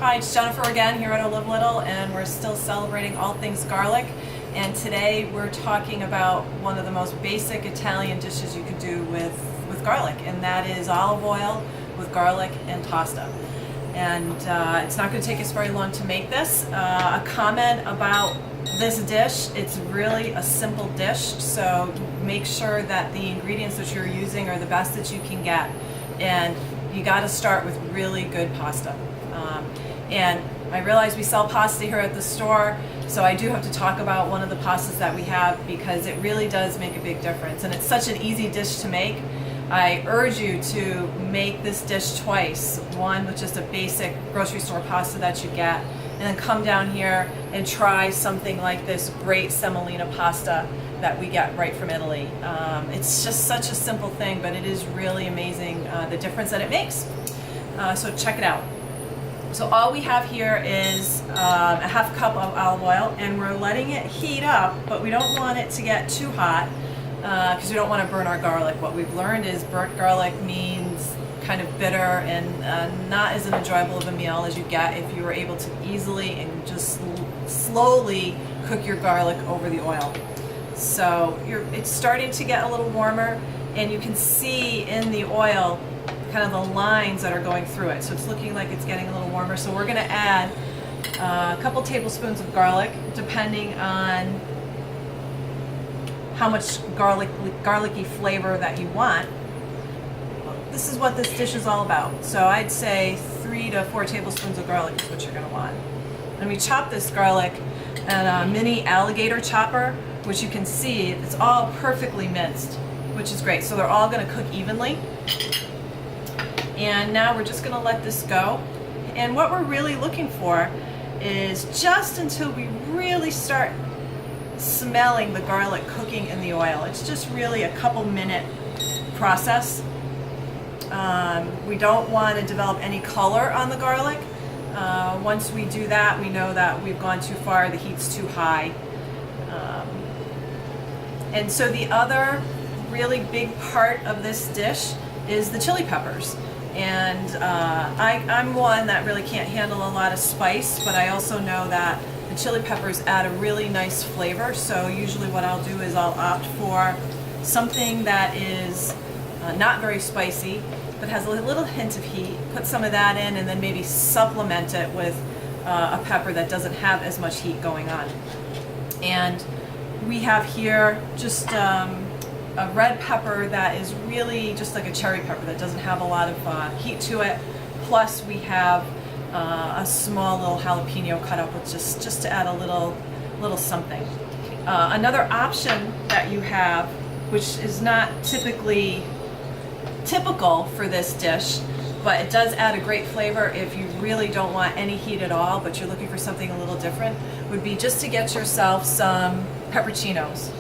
Hi, it's Jennifer again here at Live Little, and we're still celebrating all things garlic. And today we're talking about one of the most basic Italian dishes you could do with garlic, and that is olive oil with garlic and pasta. And it's not going to take us very long to make this. A comment about this dish: it's really a simple dish, so make sure that the ingredients that you're using are the best that you can get, and you got to start with really good pasta. And I realize we sell pasta here at the store, so I do have to talk about one of the pastas that we have because it really does make a big difference, and it's such an easy dish to make. I urge you to make this dish twice, one with just a basic grocery store pasta that you get, and then come down here and try something like this great semolina pasta that we get right from Italy. It's just such a simple thing, but it is really amazing the difference that it makes. So check it out. So all we have here is a half cup of olive oil, and we're letting it heat up, but we don't want it to get too hot because we don't want to burn our garlic. What we've learned is burnt garlic means kind of bitter and not as enjoyable of a meal as you get if you were able to easily and just slowly cook your garlic over the oil. So it's starting to get a little warmer, and you can see in the oil kind of the lines that are going through it. So it's looking like it's getting a little warmer. So we're going to add a couple tablespoons of garlic, depending on how much garlicky flavor that you want. This is what this dish is all about. So I'd say 3 to 4 tablespoons of garlic is what you're going to want. And we chop this garlic in a mini alligator chopper, which you can see it's all perfectly minced, which is great. So they're all going to cook evenly. And now we're just going to let this go. And what we're really looking for is just until we really start smelling the garlic cooking in the oil. It's just really a couple minute process. We don't want to develop any color on the garlic. Once we do that, we know that we've gone too far, the heat's too high. And so the other really big part of this dish is the chili peppers. And I'm one that really can't handle a lot of spice, but I also know that the chili peppers add a really nice flavor. So usually what I'll do is I'll opt for something that is not very spicy, but has a little hint of heat. Put some of that in, and then maybe supplement it with a pepper that doesn't have as much heat going on. And we have here just a red pepper that is really just like a cherry pepper that doesn't have a lot of heat to it. Plus we have a small little jalapeno cut up with just to add a little something. Another option that you have, which is not typical for this dish, but it does add a great flavor if you really don't want any heat at all, but you're looking for something a little different, would be just to get yourself some pepperoncinos.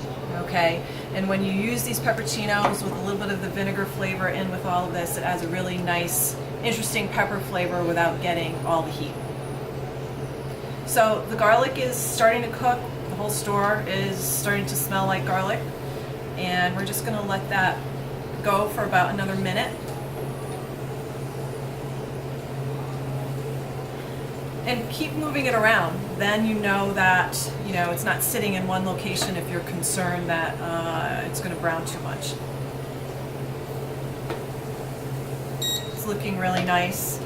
Okay, and when you use these pepperoncinos with a little bit of the vinegar flavor in with all of this, it adds a really nice, interesting pepper flavor without getting all the heat. So the garlic is starting to cook. The whole store is starting to smell like garlic, and we're just going to let that go for about another minute. And keep moving it around. Then you know that it's not sitting in one location if you're concerned that it's going to brown too much. It's looking really nice,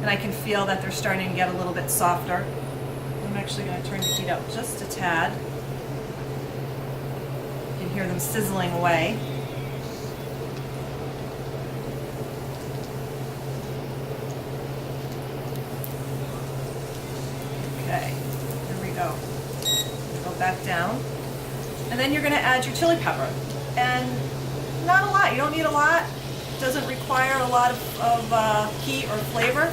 and I can feel that they're starting to get a little bit softer. I'm actually going to turn the heat up just a tad. You can hear them sizzling away. Okay, here we go. Go back down. And then you're going to add your chili pepper. And not a lot. You don't need a lot. It doesn't require a lot of heat or flavor.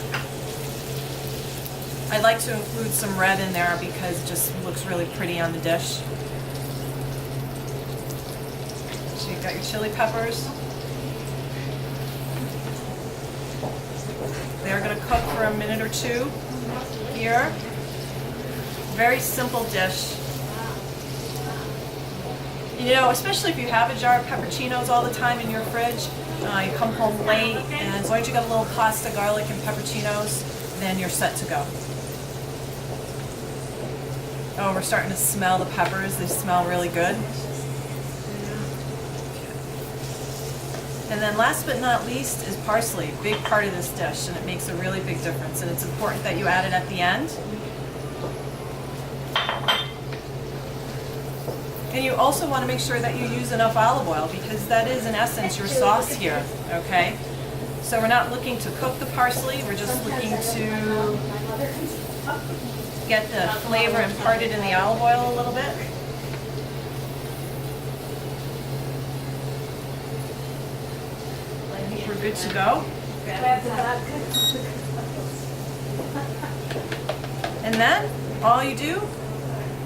I like to include some red in there because it just looks really pretty on the dish. So you've got your chili peppers. They're going to cook for a minute or two here. Very simple dish. You know, especially if you have a jar of pepperoncinos all the time in your fridge, you come home late, and as long as you got a little pasta, garlic, and pepperoncinos, then you're set to go. Oh, we're starting to smell the peppers. They smell really good. And then last but not least is parsley, a big part of this dish, and it makes a really big difference. And it's important that you add it at the end. And you also want to make sure that you use enough olive oil, because that is in essence your sauce here, okay? So we're not looking to cook the parsley, we're just looking to get the flavor imparted in the olive oil a little bit. I think we're good to go. And then all you do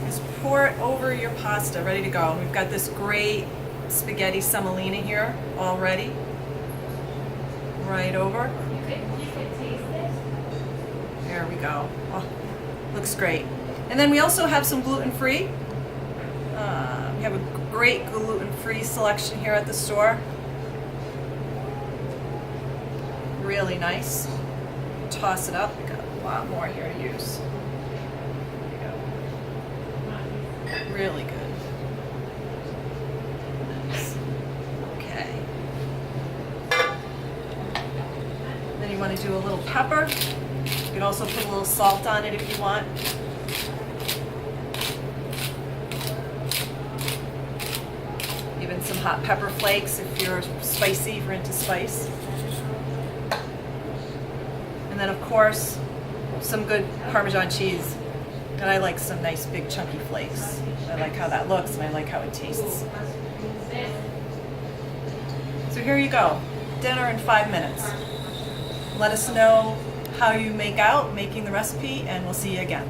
is pour it over your pasta, ready to go. And we've got this great spaghetti semolina here already. Right over. There we go. Oh, looks great. And then we also have some gluten-free. We have a great gluten-free selection here at the store. Really nice. Toss it up. We've got a lot more here to use. There you go. Really good. Nice. Okay. Then you want to do a little pepper. You can also put a little salt on it if you want. Even some hot pepper flakes if you're spicy, if you're into spice. And then of course, some good Parmesan cheese. And I like some nice big chunky flakes. I like how that looks and I like how it tastes. So here you go, dinner in 5 minutes. Let us know how you make out making the recipe, and we'll see you again.